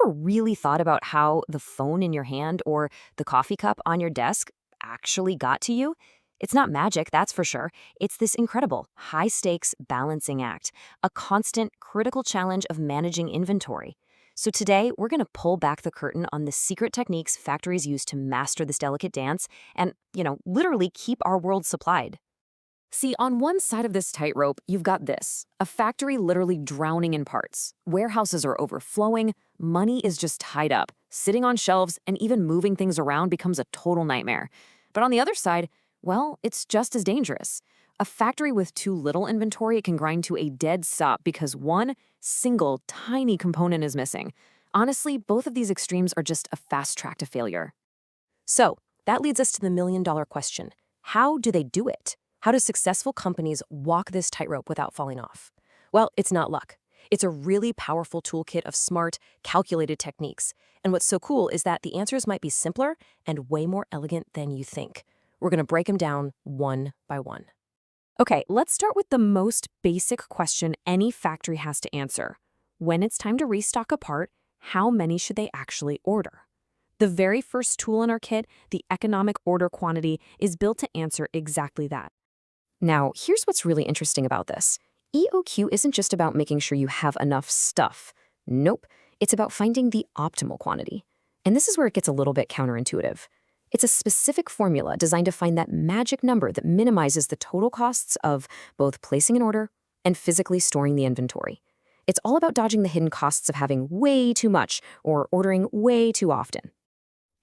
ever really thought about how the phone in your hand or the coffee cup on your desk actually got to you? It's not magic, that's for sure. It's this incredible, high stakes balancing act, a constant, critical challenge of managing inventory. So today, we're going to pull back the curtain on the secret techniques factories use to master this delicate dance and, literally keep our world supplied. See, on one side of this tightrope, you've got this, a factory literally drowning in parts. Warehouses are overflowing, money is just tied up, sitting on shelves, and even moving things around becomes a total nightmare. But on the other side, well, it's just as dangerous. A factory with too little inventory can grind to a dead stop because one single tiny component is missing. Honestly, both of these extremes are just a fast track to failure. So, that leads us to the million-dollar question. How do they do it? How do successful companies walk this tightrope without falling off? Well, it's not luck. It's a really powerful toolkit of smart, calculated techniques. And what's so cool is that the answers might be simpler and way more elegant than you think. We're going to break them down one by one. Okay, let's start with the most basic question any factory has to answer. When it's time to restock a part, how many should they actually order? The very first tool in our kit, the economic order quantity, is built to answer exactly that. Now, here's what's really interesting about this. EOQ isn't just about making sure you have enough stuff. Nope, it's about finding the optimal quantity. And this is where it gets a little bit counterintuitive. It's a specific formula designed to find that magic number that minimizes the total costs of both placing an order and physically storing the inventory. It's all about dodging the hidden costs of having way too much or ordering way too often.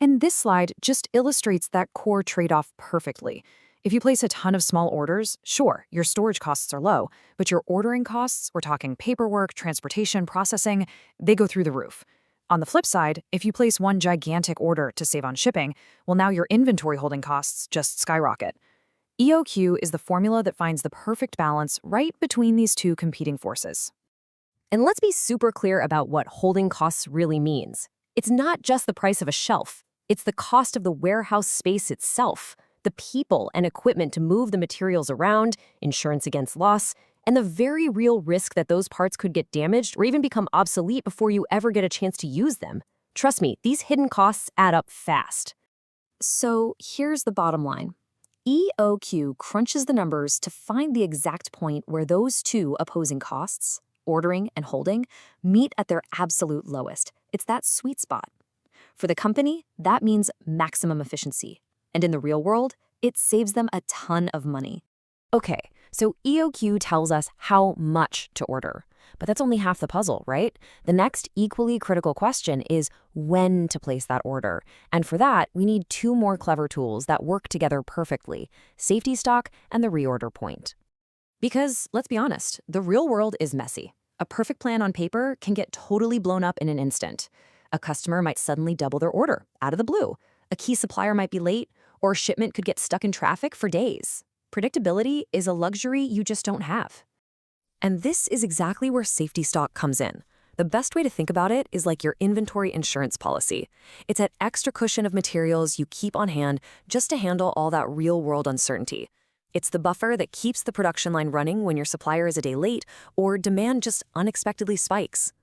And this slide just illustrates that core trade-off perfectly. If you place a ton of small orders, sure, your storage costs are low, but your ordering costs, we're talking paperwork, transportation, processing, they go through the roof. On the flip side, if you place one gigantic order to save on shipping, well, now your inventory holding costs just skyrocket. EOQ is the formula that finds the perfect balance right between these two competing forces. And let's be super clear about what holding costs really means. It's not just the price of a shelf. It's the cost of the warehouse space itself, the people and equipment to move the materials around, insurance against loss, and the very real risk that those parts could get damaged or even become obsolete before you ever get a chance to use them. Trust me, these hidden costs add up fast. So here's the bottom line. EOQ crunches the numbers to find the exact point where those two opposing costs, ordering and holding, meet at their absolute lowest. It's that sweet spot. For the company, that means maximum efficiency. And in the real world, it saves them a ton of money. Okay, so EOQ tells us how much to order. But that's only half the puzzle, right? The next equally critical question is when to place that order. And for that, we need two more clever tools that work together perfectly: safety stock and the reorder point. Because, let's be honest, the real world is messy. A perfect plan on paper can get totally blown up in an instant. A customer might suddenly double their order out of the blue. A key supplier might be late, or a shipment could get stuck in traffic for days. Predictability is a luxury you just don't have. And this is exactly where safety stock comes in. The best way to think about it is like your inventory insurance policy. It's that extra cushion of materials you keep on hand just to handle all that real-world uncertainty. It's the buffer that keeps the production line running when your supplier is a day late or demand just unexpectedly spikes.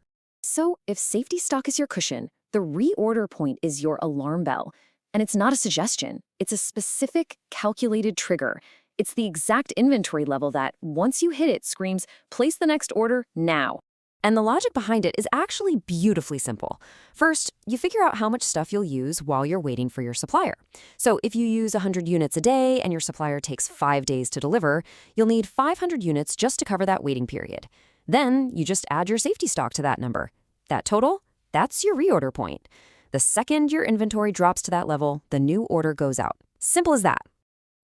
So if safety stock is your cushion, the reorder point is your alarm bell. And it's not a suggestion. It's a specific, calculated trigger. It's the exact inventory level that, once you hit it, screams, place the next order now. And the logic behind it is actually beautifully simple. First, you figure out how much stuff you'll use while you're waiting for your supplier. So if you use 100 units a day and your supplier takes 5 days to deliver, you'll need 500 units just to cover that waiting period. Then you just add your safety stock to that number. That total, that's your reorder point. The second your inventory drops to that level, the new order goes out. Simple as that.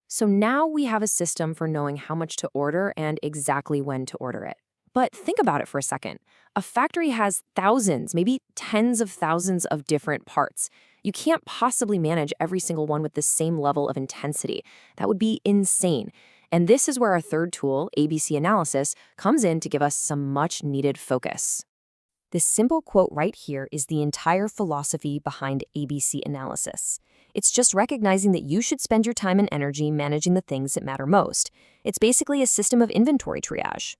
So now we have a system for knowing how much to order and exactly when to order it. But think about it for a second. A factory has thousands, maybe tens of thousands of different parts. You can't possibly manage every single one with the same level of intensity. That would be insane. And this is where our third tool, ABC analysis, comes in to give us some much-needed focus. This simple quote right here is the entire philosophy behind ABC analysis. It's just recognizing that you should spend your time and energy managing the things that matter most. It's basically a system of inventory triage.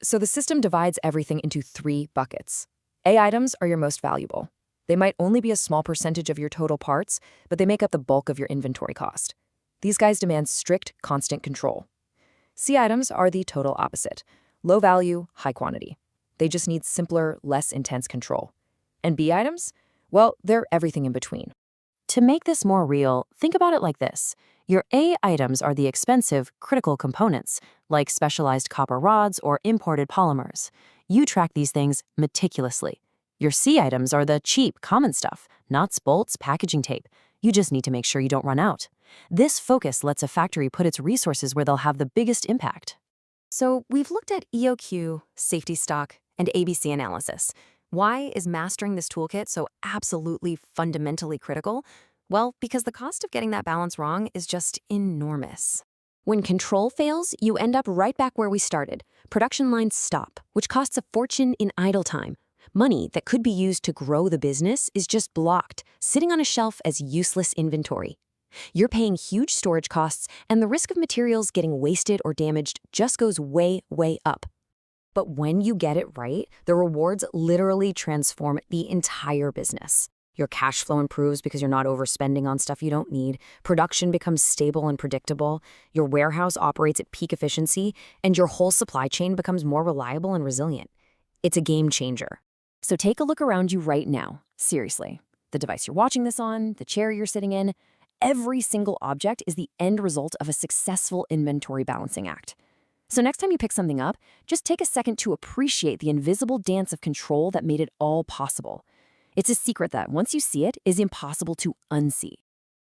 So the system divides everything into 3 buckets. A items are your most valuable. They might only be a small percentage of your total parts, but they make up the bulk of your inventory cost. These guys demand strict, constant control. C items are the total opposite. Low value, high quantity. They just need simpler, less intense control. And B items? Well, they're everything in between. To make this more real, think about it like this. Your A items are the expensive, critical components, like specialized copper rods or imported polymers. You track these things meticulously. Your C items are the cheap, common stuff, nuts, bolts, packaging tape. You just need to make sure you don't run out. This focus lets a factory put its resources where they'll have the biggest impact. So we've looked at EOQ, safety stock, and ABC analysis. Why is mastering this toolkit so absolutely fundamentally critical? Well, because the cost of getting that balance wrong is just enormous. When control fails, you end up right back where we started. Production lines stop, which costs a fortune in idle time. Money that could be used to grow the business is just blocked, sitting on a shelf as useless inventory. You're paying huge storage costs, and the risk of materials getting wasted or damaged just goes way, way up. But when you get it right, the rewards literally transform the entire business. Your cash flow improves because you're not overspending on stuff you don't need. Production becomes stable and predictable. Your warehouse operates at peak efficiency, and your whole supply chain becomes more reliable and resilient. It's a game changer. So take a look around you right now. Seriously. The device you're watching this on, the chair you're sitting in, every single object is the end result of a successful inventory balancing act. So next time you pick something up, just take a second to appreciate the invisible dance of control that made it all possible. It's a secret that, once you see it, is impossible to unsee.